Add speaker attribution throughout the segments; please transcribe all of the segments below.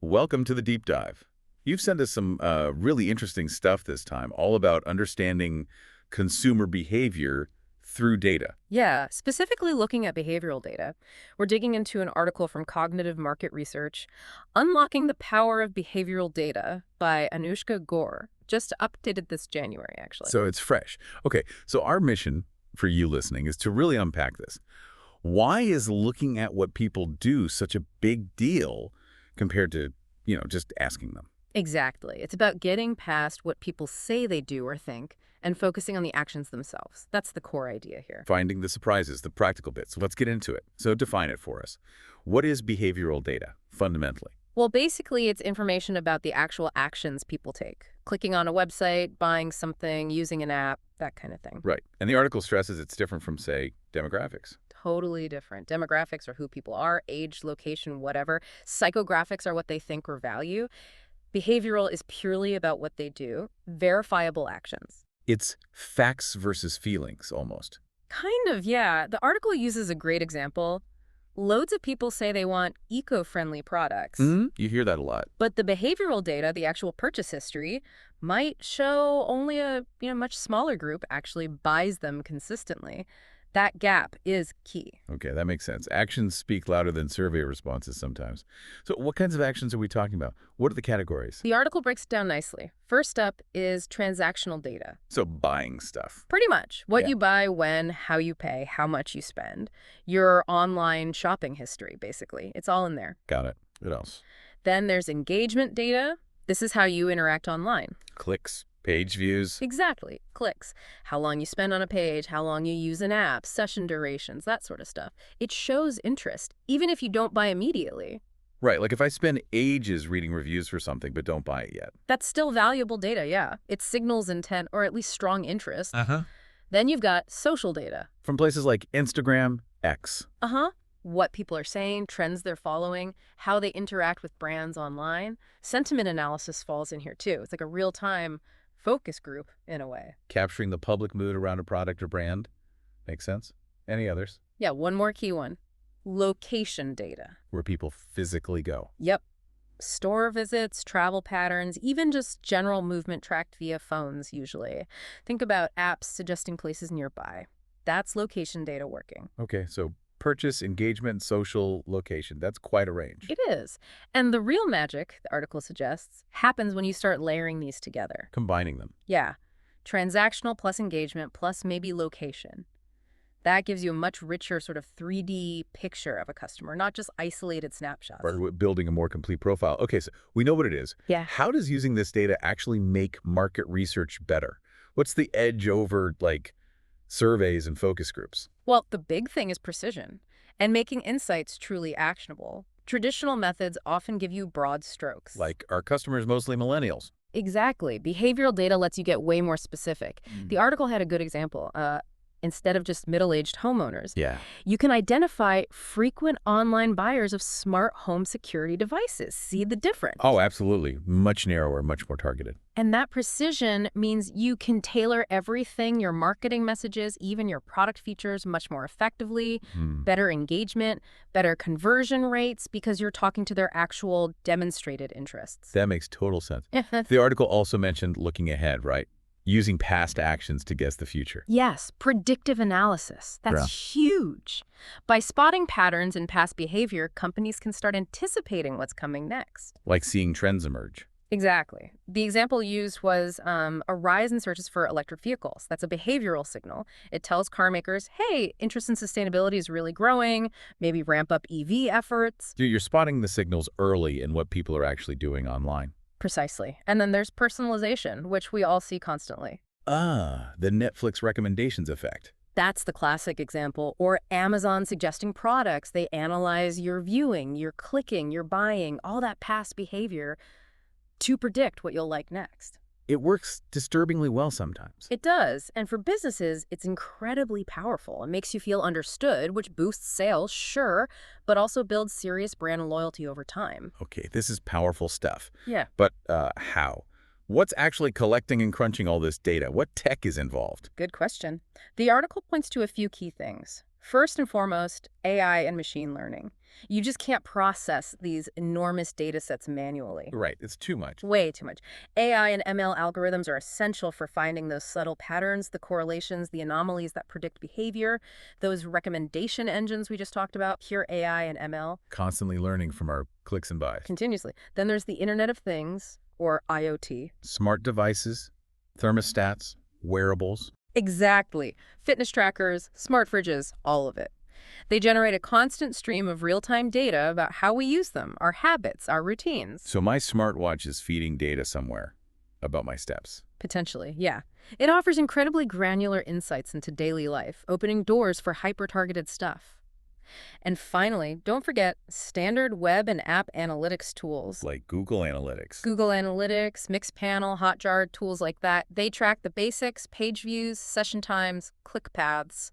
Speaker 1: welcome to the deep dive. You've sent us some really interesting stuff this time, all about understanding consumer behavior through data.
Speaker 2: Yeah, specifically looking at behavioral data. We're digging into an article from Cognitive Market Research, Unlocking the Power of Behavioral Data by Anushka Gore. Just updated this January, actually.
Speaker 1: So it's fresh. Okay, so our mission for you listening is to really unpack this. Why is looking at what people do such a big deal compared to, just asking them?
Speaker 2: Exactly. It's about getting past what people say they do or think and focusing on the actions themselves. That's the core idea here.
Speaker 1: Finding the surprises, the practical bits. Let's get into it. So define it for us. What is behavioral data, fundamentally?
Speaker 2: Well, basically, it's information about the actual actions people take. Clicking on a website, buying something, using an app, that kind of thing.
Speaker 1: Right. And the article stresses it's different from, say, demographics.
Speaker 2: Totally different. Demographics are who people are, age, location, whatever. Psychographics are what they think or value. Behavioral is purely about what they do, verifiable actions.
Speaker 1: It's facts versus feelings, almost.
Speaker 2: Kind of, yeah. The article uses a great example. Loads of people say they want eco-friendly products.
Speaker 1: You hear that a lot.
Speaker 2: But the behavioral data, the actual purchase history, might show only a much smaller group actually buys them consistently. That gap is key.
Speaker 1: Okay, that makes sense. Actions speak louder than survey responses sometimes. So what kinds of actions are we talking about? What are the categories?
Speaker 2: The article breaks it down nicely. First up is transactional data.
Speaker 1: So buying stuff.
Speaker 2: Pretty much. What
Speaker 1: Yeah.
Speaker 2: you buy, when, how you pay, how much you spend. Your online shopping history, basically. It's all in there.
Speaker 1: Got it. What else?
Speaker 2: Then there's engagement data. This is how you interact online.
Speaker 1: Clicks, page views.
Speaker 2: Exactly. Clicks. How long you spend on a page, how long you use an app, session durations, that sort of stuff. It shows interest, even if you don't buy immediately.
Speaker 1: Right, like if I spend ages reading reviews for something but don't buy it yet.
Speaker 2: That's still valuable data, yeah. It signals intent or at least strong interest.
Speaker 1: Uh-huh.
Speaker 2: Then you've got social data.
Speaker 1: From places like Instagram, X.
Speaker 2: Uh-huh. What people are saying, trends they're following, how they interact with brands online. Sentiment analysis falls in here too. It's like a real-time focus group in a way.
Speaker 1: Capturing the public mood around a product or brand. Makes sense. Any others?
Speaker 2: Yeah, one more key one. Location data.
Speaker 1: Where people physically go.
Speaker 2: Yep. Store visits, travel patterns, even just general movement tracked via phones usually. Think about apps suggesting places nearby. That's location data working.
Speaker 1: Okay, so purchase, engagement, social, location. That's quite a range.
Speaker 2: It is. And the real magic, the article suggests, happens when you start layering these together.
Speaker 1: Combining them.
Speaker 2: Yeah. Transactional plus engagement plus maybe location. That gives you a much richer sort of 3D picture of a customer, not just isolated snapshots.
Speaker 1: Or building a more complete profile. Okay, so we know what it is.
Speaker 2: Yeah.
Speaker 1: How does using this data actually make market research better? What's the edge over, like, surveys and focus groups?
Speaker 2: Well, the big thing is precision and making insights truly actionable. Traditional methods often give you broad strokes.
Speaker 1: Like, are customers mostly millennials?
Speaker 2: Exactly. Behavioral data lets you get way more specific. The article had a good example. Instead of just middle-aged homeowners,
Speaker 1: Yeah.
Speaker 2: you can identify frequent online buyers of smart home security devices. See the difference?
Speaker 1: Oh, absolutely. Much narrower, much more targeted.
Speaker 2: And that precision means you can tailor everything, your marketing messages, even your product features, much more effectively, better engagement, better conversion rates, because you're talking to their actual demonstrated interests.
Speaker 1: That makes total sense. The article also mentioned looking ahead, right? Using past actions to guess the future.
Speaker 2: Yes, predictive analysis. That's huge. By spotting patterns in past behavior, companies can start anticipating what's coming next.
Speaker 1: Like seeing trends emerge.
Speaker 2: Exactly. The example used was a rise in searches for electric vehicles. That's a behavioral signal. It tells car makers, hey, interest in sustainability is really growing, maybe ramp up EV efforts.
Speaker 1: You're spotting the signals early in what people are actually doing online.
Speaker 2: Precisely. And then there's personalization, which we all see constantly.
Speaker 1: Ah, the Netflix recommendations effect.
Speaker 2: That's the classic example. Or Amazon suggesting products. They analyze your viewing, your clicking, your buying, all that past behavior to predict what you'll like next.
Speaker 1: It works disturbingly well sometimes.
Speaker 2: It does. And for businesses, it's incredibly powerful. It makes you feel understood, which boosts sales, sure, but also builds serious brand loyalty over time.
Speaker 1: Okay, this is powerful stuff.
Speaker 2: Yeah.
Speaker 1: But how? What's actually collecting and crunching all this data? What tech is involved?
Speaker 2: Good question. The article points to a few key things. First and foremost, AI and machine learning. You just can't process these enormous data sets manually.
Speaker 1: Right. It's too much.
Speaker 2: Way too much. AI and ML algorithms are essential for finding those subtle patterns, the correlations, the anomalies that predict behavior, those recommendation engines we just talked about, pure AI and ML.
Speaker 1: Constantly learning from our clicks and buys.
Speaker 2: Continuously. Then there's the Internet of Things, or IoT.
Speaker 1: Smart devices, thermostats, wearables.
Speaker 2: Exactly. Fitness trackers, smart fridges, all of it. They generate a constant stream of real-time data about how we use them, our habits, our routines.
Speaker 1: So my smartwatch is feeding data somewhere about my steps.
Speaker 2: Potentially, yeah. It offers incredibly granular insights into daily life, opening doors for hyper-targeted stuff. And finally, don't forget standard web and app analytics tools.
Speaker 1: Like Google Analytics.
Speaker 2: Google Analytics, Mixpanel, Hotjar, tools like that. They track the basics, page views, session times, click paths.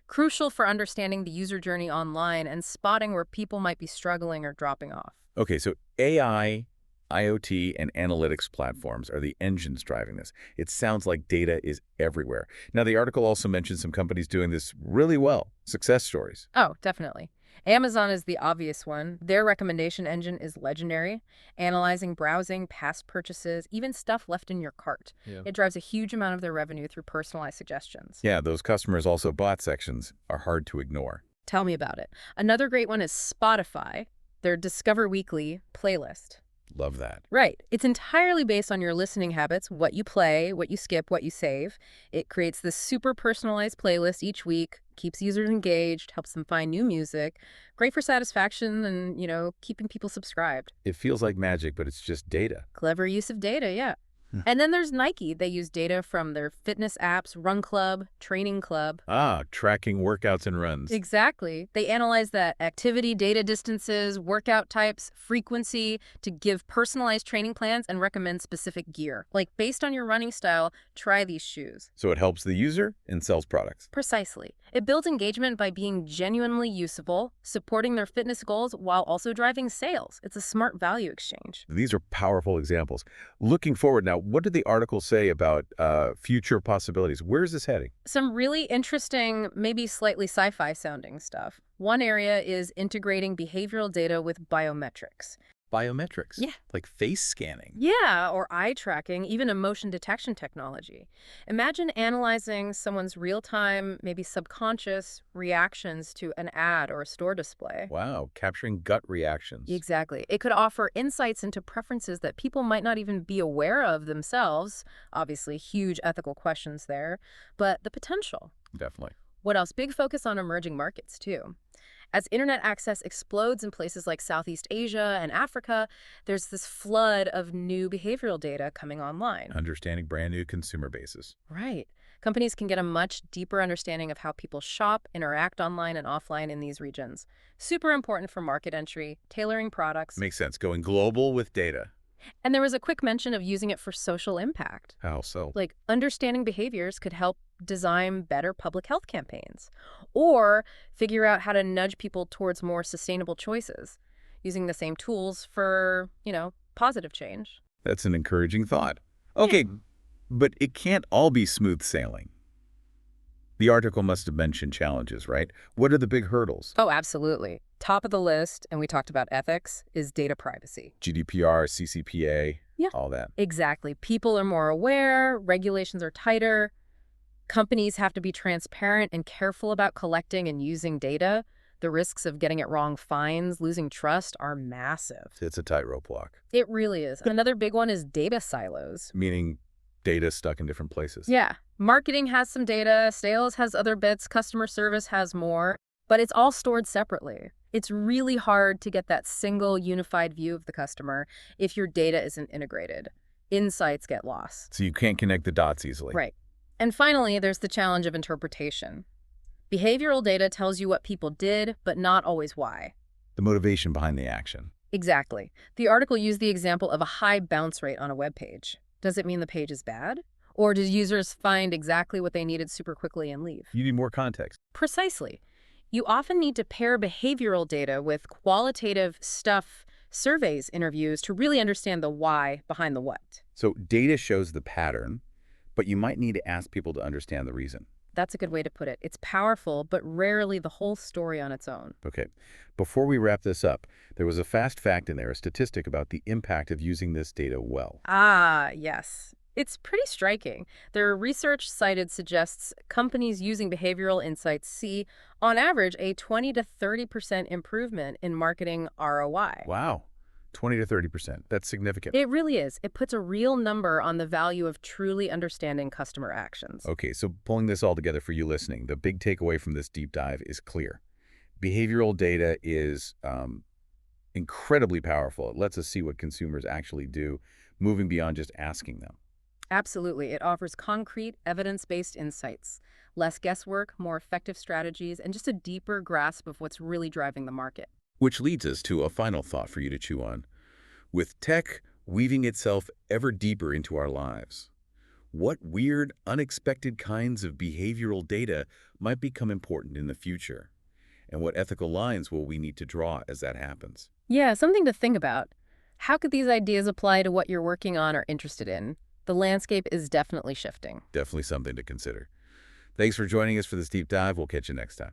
Speaker 2: Crucial for understanding the user journey online and spotting where people might be struggling or dropping off.
Speaker 1: Okay, so AI, IoT, and analytics platforms are the engines driving this. It sounds like data is everywhere. Now, the article also mentions some companies doing this really well, success stories.
Speaker 2: Oh, definitely. Amazon is the obvious one. Their recommendation engine is legendary, analyzing browsing, past purchases, even stuff left in your cart.
Speaker 1: Yeah.
Speaker 2: It drives a huge amount of their revenue through personalized suggestions.
Speaker 1: Yeah, those customers also bought sections are hard to ignore.
Speaker 2: Tell me about it. Another great one is Spotify, their Discover Weekly playlist.
Speaker 1: Love that.
Speaker 2: Right. It's entirely based on your listening habits, what you play, what you skip, what you save. It creates this super personalized playlist each week, keeps users engaged, helps them find new music. Great for satisfaction and, keeping people subscribed.
Speaker 1: It feels like magic, but it's just data.
Speaker 2: Clever use of data, yeah. And then there's Nike. They use data from their fitness apps, Run Club, Training Club.
Speaker 1: Tracking workouts and runs.
Speaker 2: Exactly. They analyze that activity data distances, workout types, frequency to give personalized training plans and recommend specific gear. Like, based on your running style, try these shoes.
Speaker 1: So it helps the user and sells products.
Speaker 2: Precisely. It builds engagement by being genuinely usable, supporting their fitness goals while also driving sales. It's a smart value exchange.
Speaker 1: These are powerful examples. Looking forward now, what did the article say about future possibilities? Where is this heading?
Speaker 2: Some really interesting, maybe slightly sci-fi sounding stuff. One area is integrating behavioral data with biometrics.
Speaker 1: Biometrics?
Speaker 2: Yeah.
Speaker 1: Like face scanning?
Speaker 2: Yeah, or eye tracking, even emotion detection technology. Imagine analyzing someone's real-time, maybe subconscious reactions to an ad or a store display.
Speaker 1: Wow, capturing gut reactions.
Speaker 2: Exactly. It could offer insights into preferences that people might not even be aware of themselves. Obviously, huge ethical questions there, but the potential.
Speaker 1: Definitely.
Speaker 2: What else? Big focus on emerging markets, too. As internet access explodes in places like Southeast Asia and Africa, there's this flood of new behavioral data coming online.
Speaker 1: Understanding brand new consumer bases.
Speaker 2: Right. Companies can get a much deeper understanding of how people shop, interact online and offline in these regions. Super important for market entry, tailoring products.
Speaker 1: Makes sense. Going global with data.
Speaker 2: And there was a quick mention of using it for social impact.
Speaker 1: How so?
Speaker 2: Like, understanding behaviors could help design better public health campaigns or figure out how to nudge people towards more sustainable choices using the same tools for, positive change.
Speaker 1: That's an encouraging thought. Okay, but it can't all be smooth sailing. The article must have mentioned challenges, right? What are the big hurdles?
Speaker 2: Oh, absolutely. Top of the list, and we talked about ethics, is data privacy.
Speaker 1: GDPR, CCPA,
Speaker 2: Yeah.
Speaker 1: all that.
Speaker 2: Exactly. People are more aware, regulations are tighter, companies have to be transparent and careful about collecting and using data. The risks of getting it wrong, fines, losing trust are massive.
Speaker 1: It's a tightrope walk.
Speaker 2: It really is. Another big one is data silos.
Speaker 1: Meaning data stuck in different places.
Speaker 2: Yeah. Marketing has some data, sales has other bits, customer service has more, but it's all stored separately. It's really hard to get that single unified view of the customer if your data isn't integrated. Insights get lost.
Speaker 1: So you can't connect the dots easily.
Speaker 2: Right. And finally, there's the challenge of interpretation. Behavioral data tells you what people did, but not always why.
Speaker 1: The motivation behind the action.
Speaker 2: Exactly. The article used the example of a high bounce rate on a web page. Does it mean the page is bad? Or do users find exactly what they needed super quickly and leave?
Speaker 1: You need more context.
Speaker 2: Precisely. You often need to pair behavioral data with qualitative stuff, surveys, interviews, to really understand the why behind the what.
Speaker 1: So data shows the pattern, but you might need to ask people to understand the reason.
Speaker 2: That's a good way to put it. It's powerful, but rarely the whole story on its own.
Speaker 1: Okay. Before we wrap this up, there was a fast fact in there, a statistic about the impact of using this data well.
Speaker 2: Ah, yes. It's pretty striking. Their research cited suggests companies using behavioral insights see, on average, a 20 to 30% improvement in marketing ROI.
Speaker 1: Wow. 20 to 30%. That's significant.
Speaker 2: It really is. It puts a real number on the value of truly understanding customer actions.
Speaker 1: Okay, so pulling this all together for you listening, the big takeaway from this deep dive is clear. Behavioral data is incredibly powerful. It lets us see what consumers actually do, moving beyond just asking them.
Speaker 2: Absolutely. It offers concrete, evidence-based insights, less guesswork, more effective strategies, and just a deeper grasp of what's really driving the market.
Speaker 1: Which leads us to a final thought for you to chew on. With tech weaving itself ever deeper into our lives, what weird, unexpected kinds of behavioral data might become important in the future? And what ethical lines will we need to draw as that happens?
Speaker 2: Yeah, something to think about. How could these ideas apply to what you're working on or interested in? The landscape is definitely shifting.
Speaker 1: Definitely something to consider. Thanks for joining us for this deep dive. We'll catch you next time.